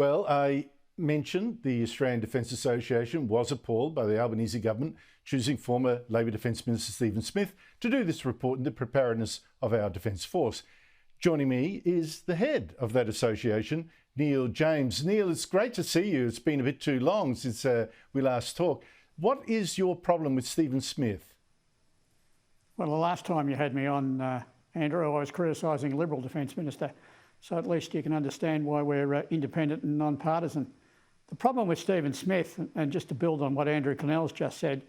Well, I mentioned the Australian Defence Association was appalled by the Albanese government choosing former Labor Defence Minister Stephen Smith to do this report into the preparedness of our Defence Force. Joining me is the head of that association, Neil James. Neil, it's great to see you. It's been a bit too long since we last talked. What is your problem with Stephen Smith? Well, the last time you had me on, Andrew, I was criticising a Liberal Defence Minister, so at least you can understand why we're independent and non-partisan. The problem with Stephen Smith, and just to build on what Andrew Connell's just said,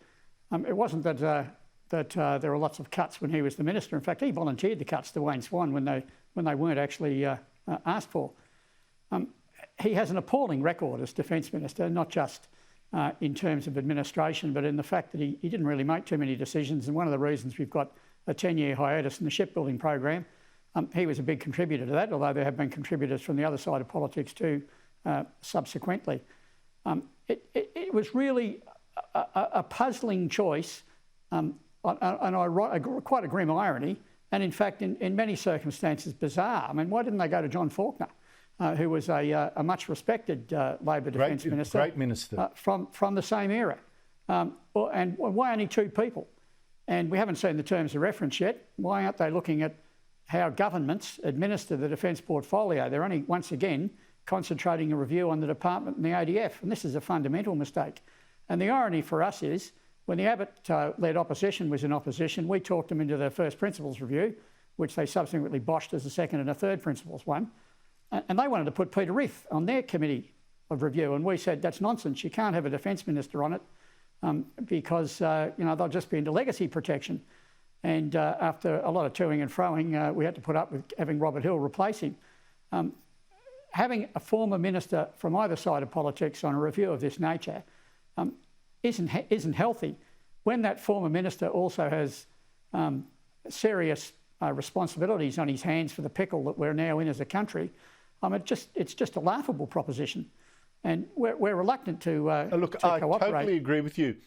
it wasn't that there were lots of cuts when he was the minister. In fact, he volunteered the cuts to Wayne Swan when they weren't actually asked for. He has an appalling record as Defence Minister, not just in terms of administration, but in the fact that he didn't really make too many decisions. And one of the reasons we've got a 10-year hiatus in the shipbuilding program, he was a big contributor to that, although there have been contributors from the other side of politics too subsequently. It was really a puzzling choice, and quite a grim irony, and in fact in many circumstances bizarre. I mean, why didn't they go to John Faulkner, who was a much respected Labor Defence Minister, great minister from the same era, and why only two people? And we haven't seen the terms of reference yet. Why aren't they looking at how governments administer the defence portfolio? They're only, once again, concentrating a review on the department and the ADF, and this is a fundamental mistake. And the irony for us is, when the Abbott-led opposition was in opposition, we talked them into their first principles review, which they subsequently boshed as a second and a third principles one. And they wanted to put Peter Riff on their committee of review, and we said, that's nonsense. You can't have a defence minister on it because they'll just be into legacy protection. And after a lot of toing and froing, we had to put up with having Robert Hill replace him. Having a former minister from either side of politics on a review of this nature isn't healthy. When that former minister also has serious responsibilities on his hands for the pickle that we're now in as a country, it's just a laughable proposition. And we're reluctant to look, to cooperate. I totally agree with you.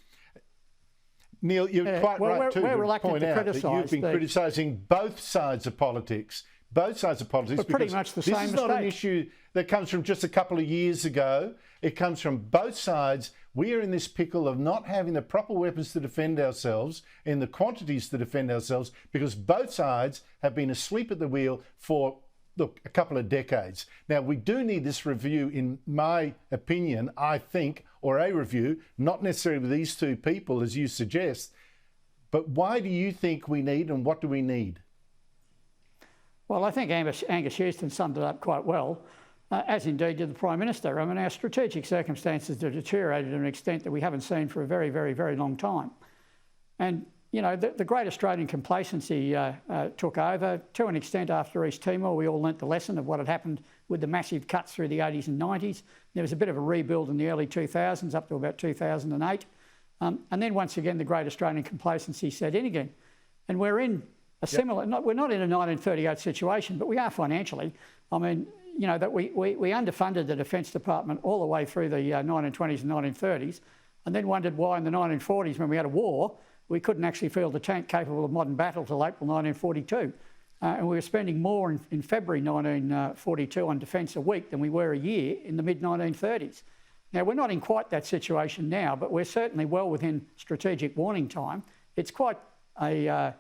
Neil, you're quite right too to point out that you've been criticising both sides of politics. Both sides of politics. But pretty much the same mistake. This is not an issue that comes from just a couple of years ago. It comes from both sides. We are in this pickle of not having the proper weapons to defend ourselves and the quantities to defend ourselves because both sides have been asleep at the wheel for, look, a couple of decades. Now, we do need this review, in my opinion, I think, or a review, not necessarily with these two people, as you suggest, but why do you think we need and what do we need? Well, I think Angus Houston summed it up quite well, as indeed did the Prime Minister. I mean, our strategic circumstances have deteriorated to an extent that we haven't seen for a very, very, very long time. And, you know, the great Australian complacency took over to an extent after East Timor. We all learnt the lesson of what had happened with the massive cuts through the 80s and 90s. There was a bit of a rebuild in the early 2000s up to about 2008. And then once again, the great Australian complacency set in again. And we're in a similar, we're not in a 1938 situation, but we are financially. I mean, you know, that we underfunded the Defence Department all the way through the 1920s and 1930s, and then wondered why in the 1940s, when we had a war, we couldn't actually field a tank capable of modern battle till April 1942. And we were spending more in February 1942 on defence a week than we were a year in the mid-1930s. Now, we're not in quite that situation now, but we're certainly well within strategic warning time. It's quite a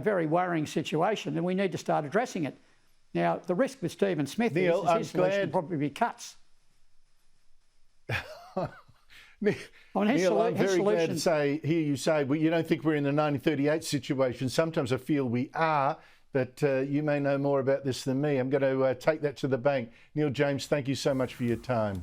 very worrying situation, and we need to start addressing it. Now, the risk with Stephen Smith Neil, is his solution would probably be cuts. Neil, I'm very glad to hear you say, well, you don't think we're in the 1938 situation. Sometimes I feel we are, but you may know more about this than me. I'm going to take that to the bank. Neil James, thank you so much for your time.